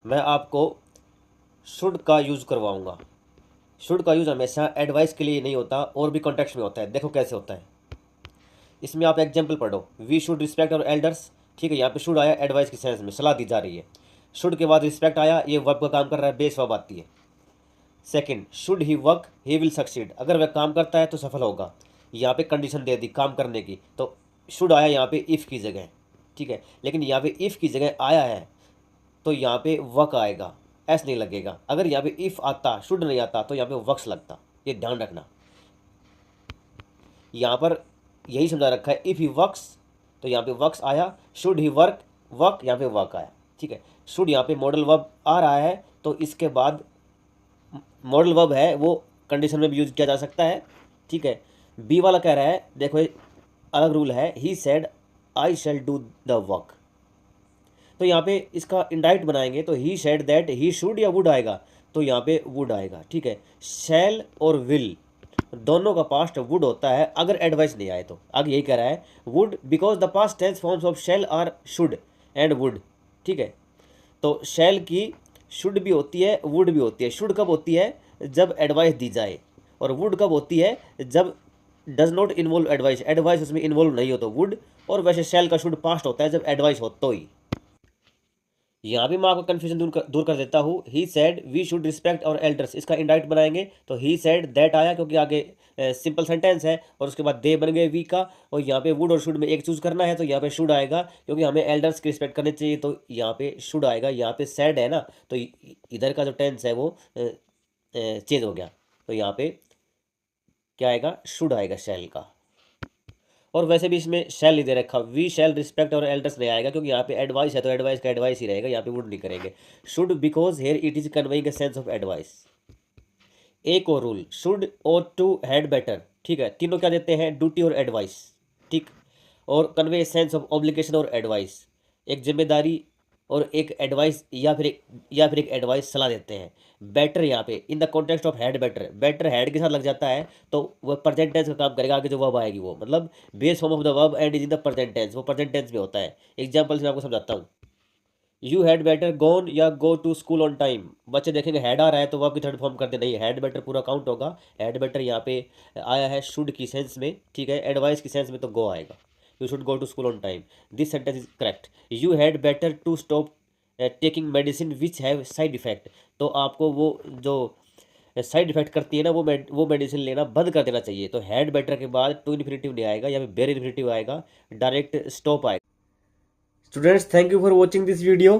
मैं आपको शुड का यूज़ करवाऊंगा। शुड का यूज़ हमेशा एडवाइस के लिए नहीं होता, और भी कॉन्टेक्स्ट में होता है। देखो कैसे होता है। इसमें आप एग्जाम्पल पढ़ो, we should respect our elders. ठीक है, यहाँ पे शुड आया एडवाइस की सेंस में, सलाह दी जा रही है। शुड के बाद रिस्पेक्ट आया, ये वर्ब का काम कर रहा है, बेस वर्ब आती है। Second, should he work he will succeed, अगर वह काम करता है तो सफल होगा। यहाँ पे कंडीशन दे दी काम करने की, तो शुड आया यहाँ पे इफ़ की जगह। ठीक है, लेकिन यहाँ पे इफ़ की जगह आया है तो यहाँ पे वर्क आएगा, एस नहीं लगेगा। अगर यहाँ पे इफ़ आता, शुड नहीं आता, तो यहाँ पे वर्क्स लगता। ये ध्यान रखना। यहाँ पर यही समझा रखा है, इफ़ ही वर्क्स तो यहाँ पे वर्क्स आया, शुड ही वर्क वर्क यहाँ पे वर्क आया। ठीक है, शुड यहाँ पे मॉडल वर्ब आ रहा है, तो इसके बाद मॉडल वर्ब है वो कंडीशन में भी यूज किया जा सकता है। ठीक है, बी वाला कह रहा है, देखो ये अलग रूल है, he said I shall do the work. तो यहाँ पे इसका इंडायरेक्ट बनाएंगे तो he said that he should या वुड आएगा, तो यहाँ पे वुड आएगा। ठीक है, शैल और विल दोनों का पास्ट वुड होता है अगर एडवाइस नहीं आए तो। आगे यही कह रहा है, would because the past tense forms of shall or should and would. ठीक है, तो शैल की शुड भी होती है, वुड भी होती है। शुड कब होती है, जब एडवाइस दी जाए, और वुड कब होती है, जब does not involve advice, advice उसमें इन्वॉल्व नहीं हो तो वुड। और वैसे शैल का शुड पास्ट होता है जब एडवाइस हो तो ही। यहाँ भी मैं आपका कन्फ्यूजन दूर कर देता हूँ। He said we should respect our elders, इसका इंडायरेक्ट बनाएंगे तो ही सेड दैट आया, क्योंकि आगे सिंपल सेंटेंस है, और उसके बाद दे बन गए वी का, और यहाँ पे वुड और शुड में एक चूज करना है, तो यहाँ पे शुड आएगा क्योंकि हमें एल्डर्स की रिस्पेक्ट करनी चाहिए, तो यहाँ पे शुड आएगा। यहाँ पे सेड है ना, तो इधर का जो टेंस है वो चेंज हो गया, तो यहाँ पे क्या आएगा, शुड आएगा शैल का। और वैसे भी इसमें शैल नहीं दे रखा, we shall respect our elders नहीं आएगा, क्योंकि यहाँ पे एडवाइस है तो एडवाइस का एडवाइस ही रहेगा, यहाँ पे वुड नहीं करेंगे। Should because here it is conveying a sense of advice. एक और rule, should ought to had better. ठीक है, तीनों क्या देते हैं, ड्यूटी और एडवाइस। ठीक, और कन्वे सेंस ऑफ ऑब्लिगेशन और एडवाइस, एक जिम्मेदारी और एक एडवाइस, या फिर एक एडवाइस सलाह देते हैं। बेटर यहाँ पे in the context of had better, better had के साथ लग जाता है तो वह प्रेजेंट टेंस का काम करेगा। आगे जो वर्ब आएगी वो मतलब base form of the verb and is in the present tense, वो प्रेजेंट टेंस में होता है। एग्जाम्पल से मैं आपको समझाता हूँ। यू हैड बेटर गॉन या go to school on time. बच्चे देखेंगे हैड आ रहा है तो वर्ब की थर्ड फॉर्म करते नहीं, हैड बेटर पूरा काउंट होगा। हैड बेटर यहाँ पे आया है शुड की सेंस में। ठीक है, एडवाइस की सेंस में तो गो आएगा। You should go to school on time, this sentence is correct. You had better to stop taking medicine which have side effect, तो आपको वो जो साइड इफेक्ट करती है ना वो मेडिसिन लेना बंद कर देना चाहिए। तो हैड बेटर के बाद टू इन्फिनेटिव नहीं आएगा, या फिर बेर इन्फिनेटिव आएगा, डायरेक्ट स्टॉप आएगा। Students, thank you for watching this video.